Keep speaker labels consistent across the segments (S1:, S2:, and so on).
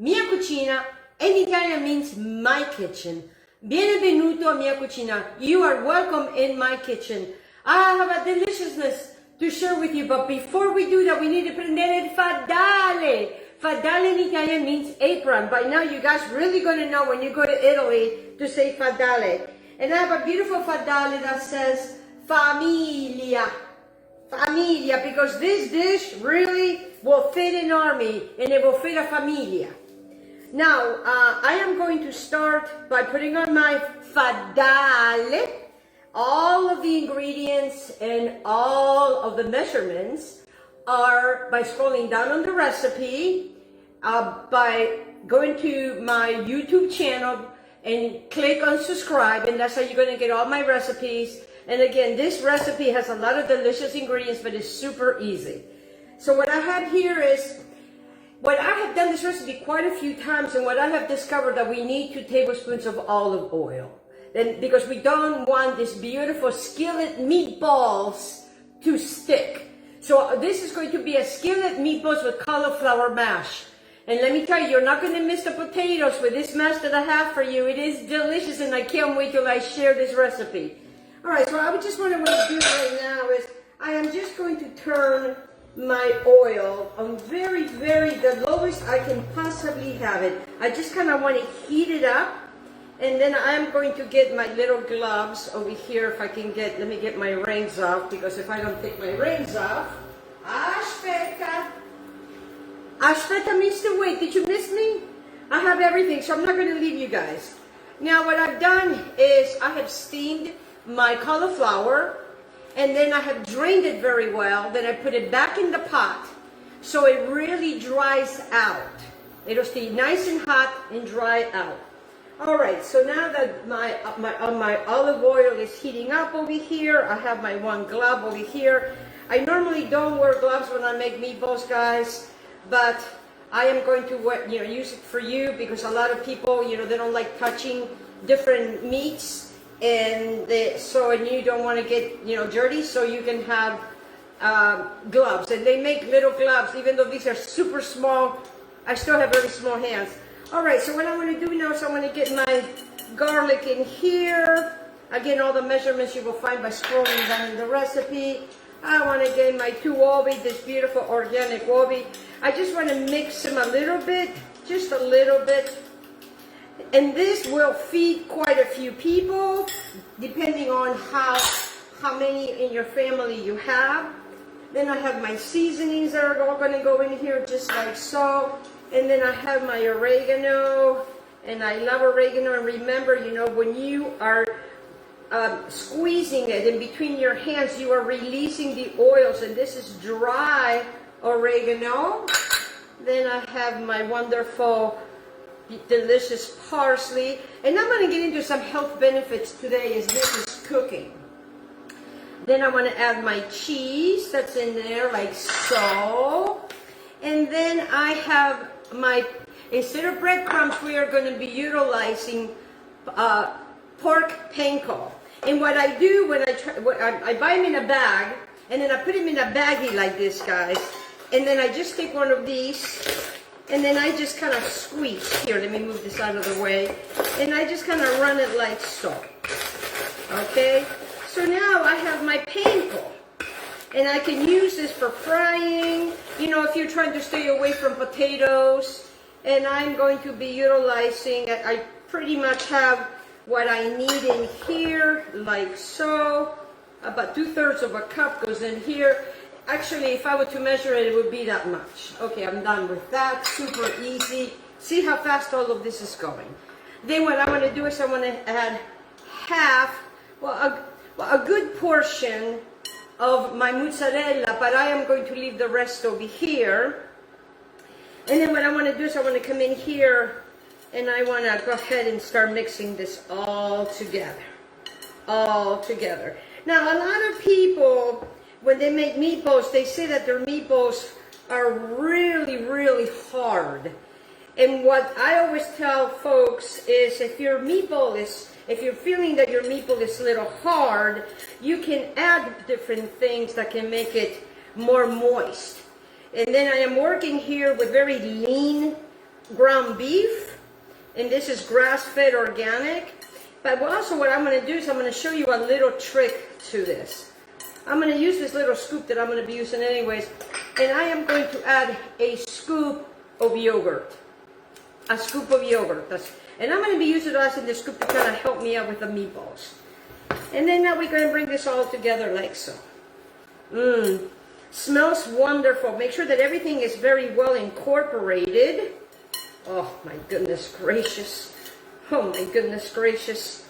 S1: Mia cucina in Italian means my kitchen. Benvenuto a mia cucina. You are welcome in my kitchen. I have a deliciousness to share with you, but before we do that, we need to prendere il fadale. Fadale in Italian means apron. By now, you guys really gonna know when you go to Italy to say fadale. And I have a beautiful fadale that says familia. Familia, because this dish really will fit an army and it will fit a familia. Now, I am going to start by putting on my fadale. All of the ingredients and all of the measurements are by scrolling down on the recipe, by going to my YouTube channel and click on subscribe, and that's how you're going to get all my recipes. And again, this recipe has a lot of delicious ingredients, but it's super easy. So what I have here is, I have done this recipe quite a few times, and what I have discovered that we need 2 tablespoons of olive oil. And because we don't want this beautiful skillet meatballs to stick. So this is going to be a skillet meatballs with cauliflower mash. And let me tell you, you're not going to miss the potatoes with this mash that I have for you. It is delicious, and I can't wait till I share this recipe. All right, so I would just want to do right now is I am just going to turn my oil on the lowest I can possibly have it. I just kind of want to heat it up, and then I'm going to get my little gloves over here if I can get, let me get my rings off, because if I don't take my rings off, aspetta. Aspetta means to wait. Did you miss me? I have everything, so I'm not going to leave you guys. Now what I've done is I have steamed my cauliflower, and then I have drained it very well. Then I put it back in the pot so it really dries out. It'll stay nice and hot and dry out. All right, so now that my olive oil is heating up over here, I have my one glove over here. I normally don't wear gloves when I make meatballs, guys, but I am going to use it for you, because a lot of people, they don't like touching different meats. And you don't want to get dirty, so you can have gloves, and they make little gloves. Even though these are super small, I still have very small hands. All right, so what I'm going to do now is I'm going to get my garlic in here. Again, all the measurements you will find by scrolling down in the recipe. I want to get my 2 uovi, this beautiful organic uovi. I just want to mix them a little bit, just a little bit. And this will feed quite a few people, depending on how many in your family you have. Then I have my seasonings that are all going to go in here, just like so. And then I have my oregano, and I love oregano. And remember, when you are squeezing it in between your hands, you are releasing the oils, and this is dry oregano. Then I have my wonderful delicious parsley, and I'm going to get into some health benefits today as this is cooking. Then I want to add my cheese that's in there, like so. And then I have instead of breadcrumbs, we are going to be utilizing pork panko. And what I do when I buy them in a bag, and then I put them in a baggie like this, guys, and then I just take one of these, and then I just kind of squeeze. Here, let me move this out of the way. And I just kind of run it like so. Okay? So now I have my panko. And I can use this for frying, if you're trying to stay away from potatoes. And I'm going to be utilizing, I pretty much have what I need in here, like so. About 2/3 of a cup goes in here. Actually, if I were to measure it, it would be that much. Okay, I'm done with that. Super easy. See how fast all of this is going. Then what I want to do is I want to add a good portion of my mozzarella, but I am going to leave the rest over here. And then what I want to do is I want to come in here, and I want to go ahead and start mixing this all together. all together. Now, a lot of people, when they make meatballs, they say that their meatballs are really, really hard. And what I always tell folks is if you're feeling that your meatball is a little hard, you can add different things that can make it more moist. And then I am working here with very lean ground beef, and this is grass-fed organic. But also what I'm going to do is I'm going to show you a little trick to this. I'm going to use this little scoop that I'm going to be using anyways, and I am going to add a scoop of yogurt. A scoop of yogurt. And I'm going to be using this in the scoop to kind of help me out with the meatballs. And then now we're going to bring this all together like so. Smells wonderful. Make sure that everything is very well incorporated. Oh my goodness gracious. Oh my goodness gracious.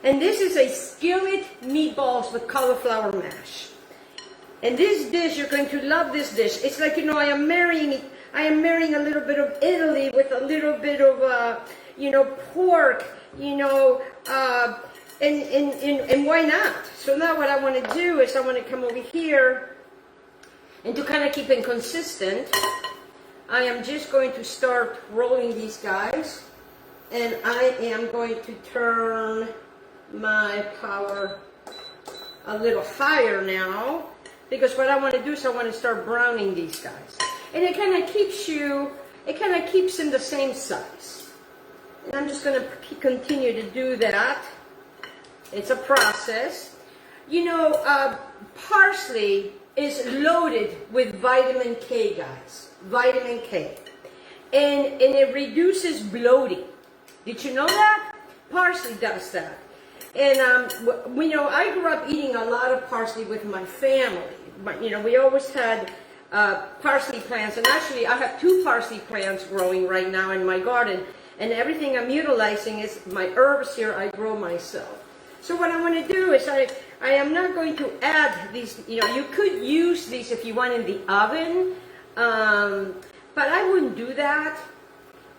S1: And this is a skillet meatballs with cauliflower mash. And this dish, you're going to love this dish. It's like, you know, I am marrying a little bit of Italy with a little bit of, you know, pork, you know, and why not? So now what I want to do is I want to come over here, and to kind of keep it consistent, I am just going to start rolling these guys, and I am going to turn my power a little higher now, because what I want to do is I want to start browning these guys. And it kind of keeps them the same size. And I'm just going to continue to do that. It's a process. You know, parsley is loaded with vitamin K, guys. Vitamin K. And it reduces bloating. Did you know that? Parsley does that. And, you know, I grew up eating a lot of parsley with my family. But, you know, we always had parsley plants, and actually I have 2 parsley plants growing right now in my garden, and everything I'm utilizing is my herbs here I grow myself. So what I want to do is I am not going to add these, you know, you could use these if you want in the oven, but I wouldn't do that.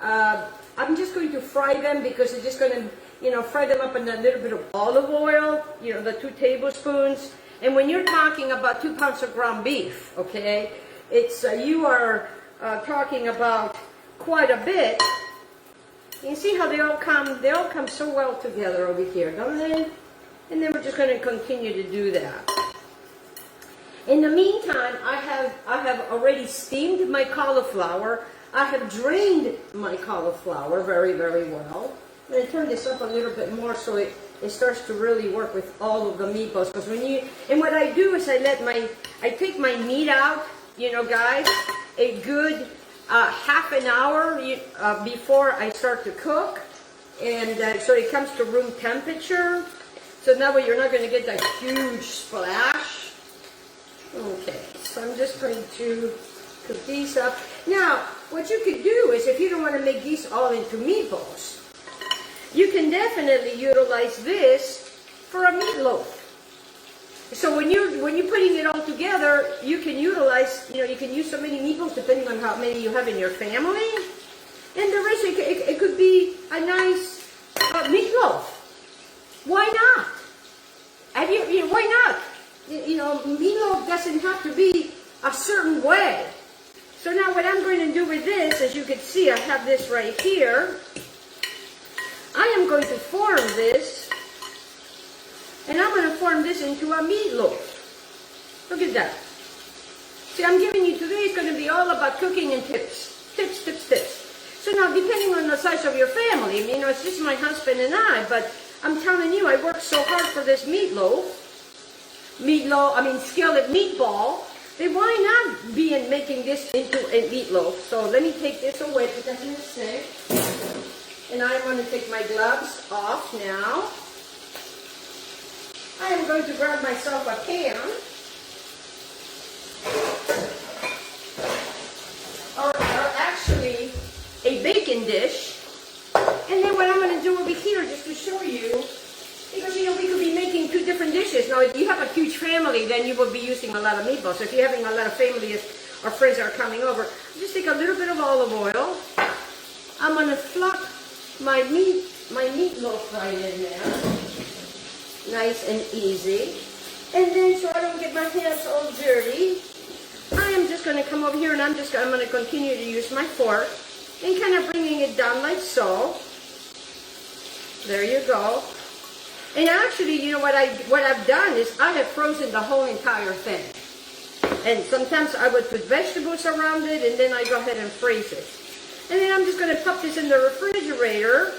S1: I'm just going to fry them because it's just going to, you know, fry them up in a little bit of olive oil, you know, the 2 tablespoons. And when you're talking about 2 pounds of ground beef, okay, it's you are talking about quite a bit. You see how they all come so well together over here, don't they? And then we're just going to continue to do that. In the meantime, I have already steamed my cauliflower. I have drained my cauliflower very, very well. I'm going to turn this up a little bit more so it starts to really work with all of the meatballs. Because and what I do is I take my meat out, you know, guys, a good half an hour before I start to cook, and so it comes to room temperature. So that way you're not going to get that huge splash. Okay, so I'm just going to cook these up. Now, what you could do is, if you don't want to make these all into meatballs, you can definitely utilize this for a meatloaf. So when you're putting it all together, you can utilize, you know, you can use so many meatballs depending on how many you have in your family, and the rest it could be a nice meatloaf. Why not? Why not? You know, meatloaf doesn't have to be a certain way. So now what I'm going to do with this, as you can see, I have this right here. I am going to form this, and I'm going to form this into a meatloaf. Look at that. See, I'm giving you today, it's going to be all about cooking and tips. Tips, tips, tips. So now, depending on the size of your family, you know, it's just my husband and I, but I'm telling you, I worked so hard for this skillet meatball, then why not be making this into a meatloaf? So let me take this away because it's sick. And I'm going to take my gloves off now. I am going to grab myself a pan. Or actually, a baking dish. And then what I'm going to do over here, just to show you, because, you know, we could be making 2 different dishes. Now, if you have a huge family, then you will be using a lot of meatballs. So if you're having a lot of family or friends that are coming over, just take a little bit of olive oil. I'm going to flop my meatloaf right in there. nice and easy. And then so I don't get my hands all dirty, I am just going to come over here and I'm going to continue to use my fork and kind of bringing it down like so. There you go. And actually, you know what I've done is I have frozen the whole entire thing. And sometimes I would put vegetables around it and then I go ahead and freeze it. And then I'm just going to pop this in the refrigerator.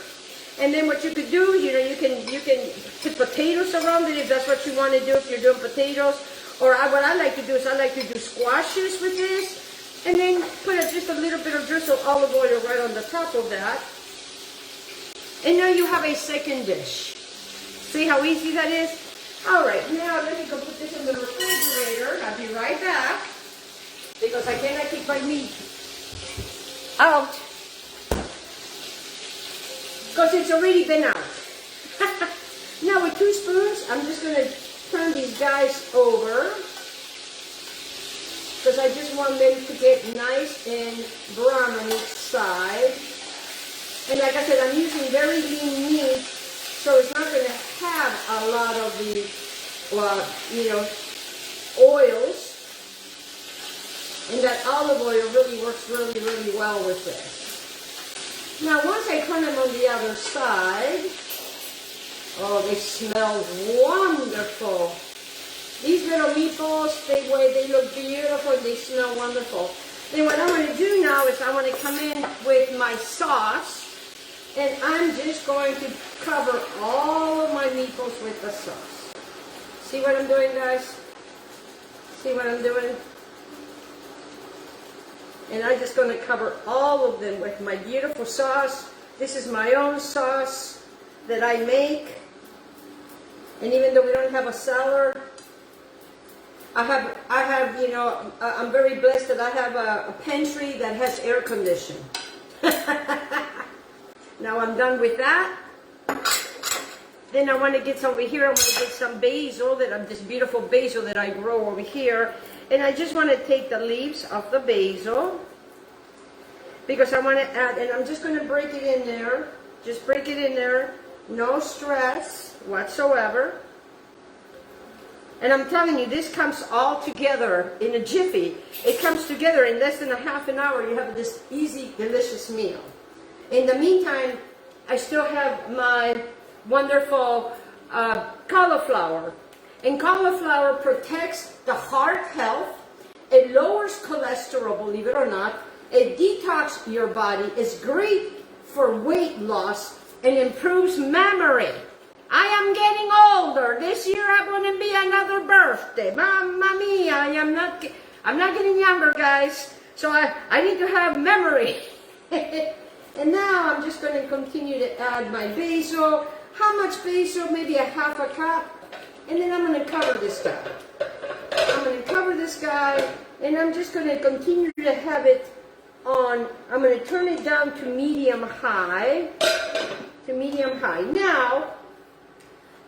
S1: And then what you could do, you know, you can put potatoes around it if that's what you want to do, if you're doing potatoes. Or what I like to do is I like to do squashes with this. And then put just a little bit of drizzle olive oil right on the top of that. And now you have a second dish. See how easy that is? Alright, now let me go put this in the refrigerator. I'll be right back. Because I cannot keep my meat out. Because it's already been out. Now with 2 spoons, I'm just going to turn these guys over. Because I just want them to get nice and brown on each side. And like I said, I'm using very lean meat, so it's not going to have a lot of the, you know, oils. And that olive oil really works really, really well with this. Now, once I turn them on the other side, oh, they smell wonderful. These little meatballs, they look beautiful and they smell wonderful. Then what I'm going to do now is I want to come in with my sauce. And I'm just going to cover all of my meatballs with the sauce. See what I'm doing, guys? See what I'm doing? And I'm just going to cover all of them with my beautiful sauce. This is my own sauce that I make. And even though we don't have a cellar, I have, you know, I'm very blessed that I have a pantry that has air conditioning. Now I'm done with that. Then I want to get over here. I want to get some basil, this beautiful basil that I grow over here. And I just want to take the leaves off the basil. Because I want to add, and I'm just going to break it in there. Just break it in there. No stress whatsoever. And I'm telling you, this comes all together in a jiffy. It comes together in less than a half an hour. You have this easy, delicious meal. In the meantime, I still have my wonderful cauliflower. And cauliflower protects the heart health. It lowers cholesterol, believe it or not. It detoxes your body. It's great for weight loss and improves memory. I am getting older. This year I'm going to be another birthday. Mamma mia, I'm not getting younger, guys. So I need to have memory. And now I'm just going to continue to add my basil. How much basil? Maybe a half a cup. And then I'm going to cover this guy. I'm going to cover this guy. And I'm just going to continue to have it on. I'm going to turn it down to medium high. To medium high. Now,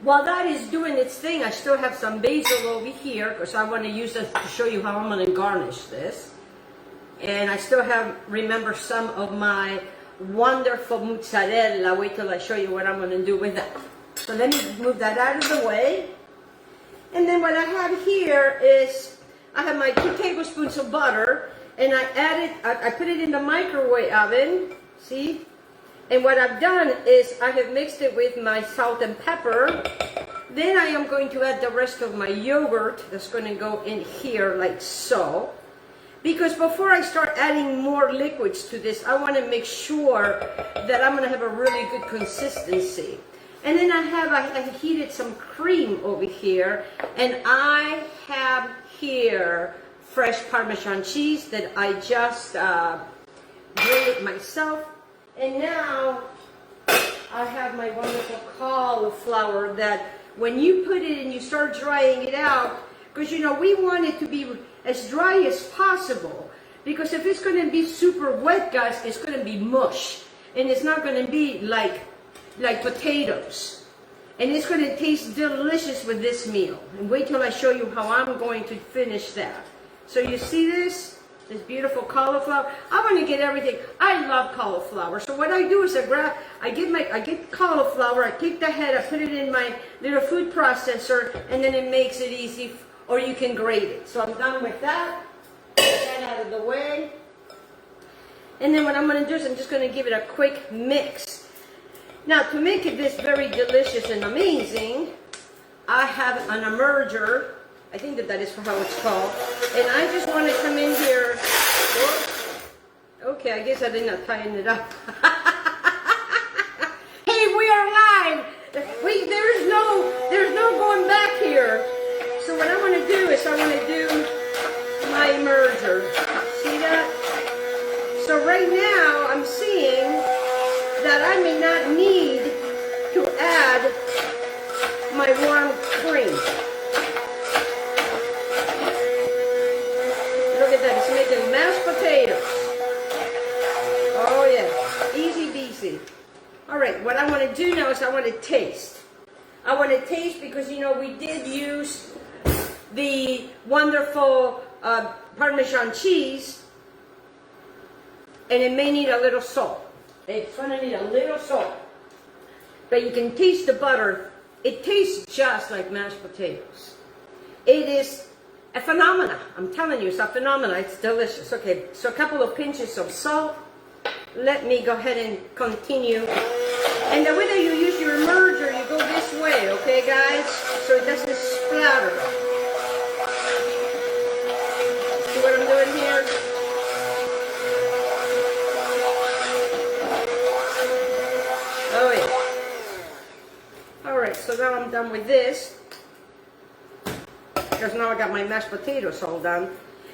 S1: while that is doing its thing, I still have some basil over here. Because I want to use this to show you how I'm going to garnish this. And I still have, remember, some of my wonderful mozzarella. Wait till I show you what I'm going to do with that. So let me move that out of the way. And then what I have here is, I have my 2 tablespoons of butter. And I put it in the microwave oven. See? And what I've done is I have mixed it with my salt and pepper. Then I am going to add the rest of my yogurt. That's going to go in here like so. Because before I start adding more liquids to this, I want to make sure that I'm going to have a really good consistency. And then I heated some cream over here. And I have here fresh Parmesan cheese that I just grated myself. And now I have my wonderful cauliflower that when you put it and you start drying it out, because you know we want it to be as dry as possible, because if it's going to be super wet, guys, it's going to be mush, and it's not going to be like potatoes, and it's going to taste delicious with this meal. And wait till I show you how I'm going to finish that. So you see this? this beautiful cauliflower. I want to get everything. I love cauliflower. So what I do is I get cauliflower, I take the head, I put it in my little food processor, and then it makes it easy, or you can grate it. So I'm done with that. Get that out of the way. And then what I'm going to do is I'm just going to give it a quick mix. Now, to make it this very delicious and amazing, I have an emerger. I think that is how it's called. And I just want to come in here. Okay, I guess I did not tighten it up. Hey, we are live. There's no going back here. So what I want to do is I want to do my emerger. See that? So right now I'm seeing that I may not need to add my warm cream. Look at that, it's making mashed potatoes. Oh yeah, easy peasy. All right, what I want to do now is I want to taste. I want to taste because, you know, we did use the wonderful Parmesan cheese, and it may need a little salt. It's going to need a little salt. But you can taste the butter. It tastes just like mashed potatoes. It is a phenomenon. I'm telling you, it's a phenomenon. It's delicious. Okay, so a couple of pinches of salt. Let me go ahead and continue. And then whether you use your emerger, you go this way, okay, guys? So it doesn't splatter. See what I'm doing here? Oh yeah. Alright, so now I'm done with this. Because now I got my mashed potatoes all done.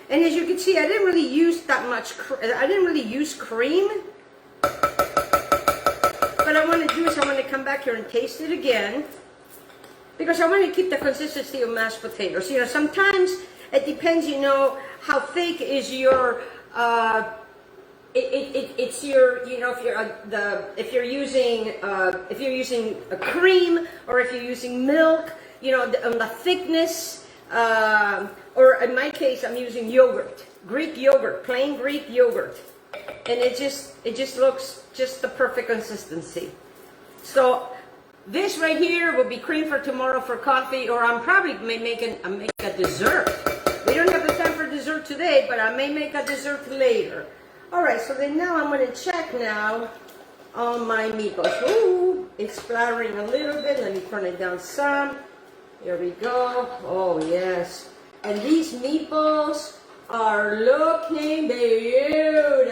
S1: And as you can see, I didn't really use that much, I didn't really use cream. What I want to do is I want to come back here and taste it again. Because I want to keep the consistency of mashed potatoes. You know, sometimes it depends, you know, how thick is your, it's your, you know, if you're using a cream, or if you're using milk, you know, on the thickness, or in my case, I'm using yogurt, Greek yogurt, plain Greek yogurt, and it just looks just the perfect consistency. So this right here will be cream for tomorrow for coffee, or I'm probably make a dessert. We don't have the time for dessert today, but I may make a dessert later. Alright, so then now I'm going to check now on my meatballs. Ooh, it's splattering a little bit. Let me turn it down some. Here we go. Oh, yes. And these meatballs are looking beautiful.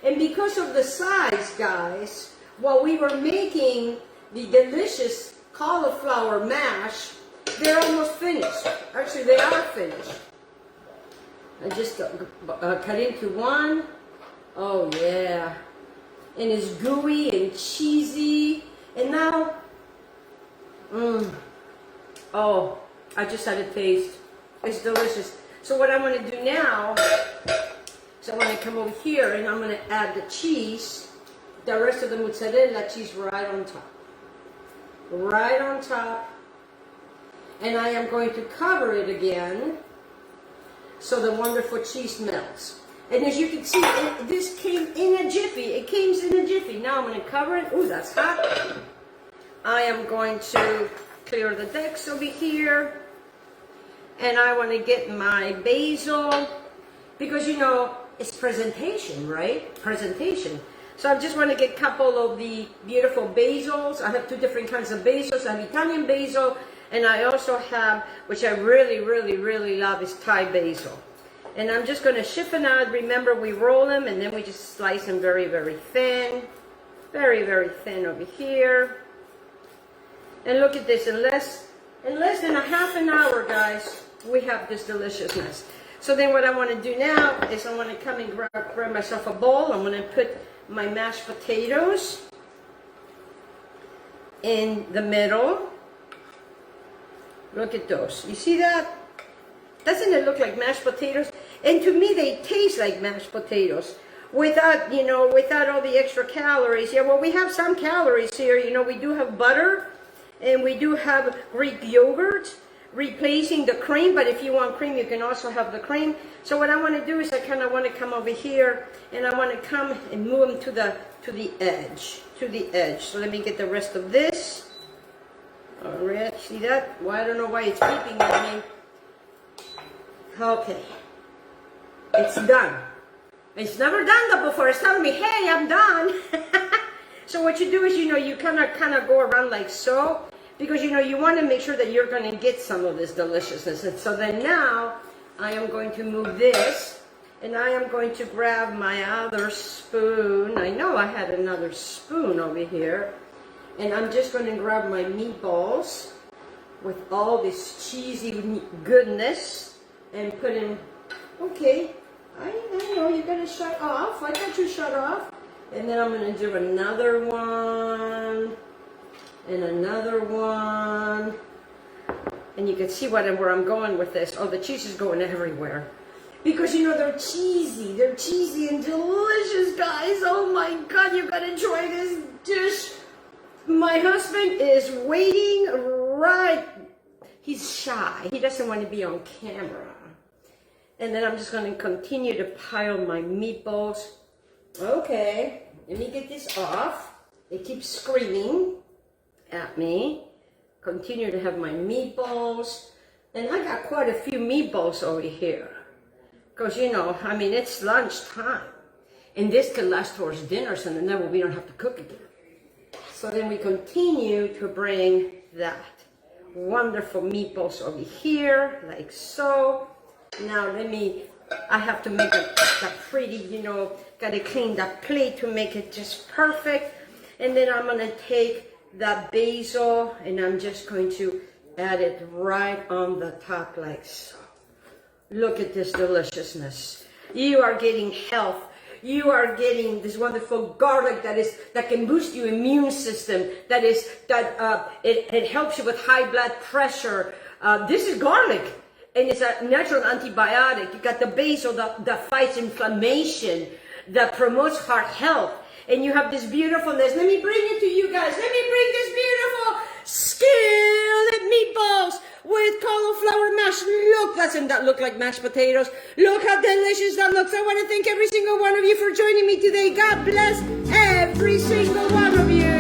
S1: And because of the size, guys, while we were making the delicious cauliflower mash, they're almost finished. Actually, they are finished. I just cut into one. Oh yeah, and it's gooey and cheesy. And now, oh, I just had a taste. It's delicious. So what I'm going to do now is I'm going to come over here and I'm going to add the cheese, the rest of the mozzarella cheese right on top. Right on top. And I am going to cover it again, so the wonderful cheese melts. And as you can see, this came in a jiffy. It came in a jiffy. Now I'm going to cover it. Ooh, that's hot. I am going to clear the decks over here. And I want to get my basil. Because, you know, it's presentation, right? Presentation. So I just want to get a couple of the beautiful basils. I have two different kinds of basils. I have Italian basil. And I also have, which I really, really, really love, is Thai basil. And I'm just going to shift them out. Remember, we roll them and then we just slice them very, very thin. Very, very thin over here. And look at this. In less than a half an hour, guys, we have this deliciousness. So then what I want to do now is I want to come and grab myself a bowl. I'm going to put my mashed potatoes in the middle. Look at those. You see that? Doesn't it look like mashed potatoes? And to me, they taste like mashed potatoes without, you know, without all the extra calories. Yeah, well, we have some calories here. You know, we do have butter and we do have Greek yogurt, replacing the cream, but if you want cream, you can also have the cream. So what I want to do is I kind of want to come over here, and I want to come and move them to the edge. So let me get the rest of this. All right, see that? Well, I don't know why it's beeping at me. Okay, it's done. It's never done that before. It's telling me, hey, I'm done. So what you do is, you kind of go around like so, because you want to make sure that you're going to get some of this deliciousness. And so then now I am going to move this, and I am going to grab my other spoon. I know I had another spoon over here, and I'm just going to grab my meatballs with all this cheesy goodness and put in. Okay, I know you got to shut off. I got you shut off. And then I'm going to do another one, and another one. And you can see where I'm going with this. Oh, the cheese is going everywhere. Because, they're cheesy. They're cheesy and delicious, guys. Oh, my God, you got to try this dish. My husband is waiting right. He's shy. He doesn't want to be on camera. And then I'm just going to continue to pile my meatballs. Okay, let me get this off. It keeps screaming at me. Continue to have my meatballs. And I got quite a few meatballs over here. Because, it's lunchtime. And this can last towards dinner, so then we don't have to cook again. So then we continue to bring that wonderful meatballs over here, like so. Now I have to make it pretty, gotta clean that plate to make it just perfect. And then I'm gonna take that basil and I'm just going to add it right on the top like so. Look at this deliciousness. You are getting health. You are getting this wonderful garlic that can boost your immune system. It helps you with high blood pressure. This is garlic. And it's a natural antibiotic. You got the basil that fights inflammation, that promotes heart health. And you have this beautifulness. Let me bring it to you guys. Let me bring this beautiful skillet meatballs with cauliflower mash. Look, doesn't that look like mashed potatoes? Look how delicious that looks. I want to thank every single one of you for joining me today. God bless every single one of you.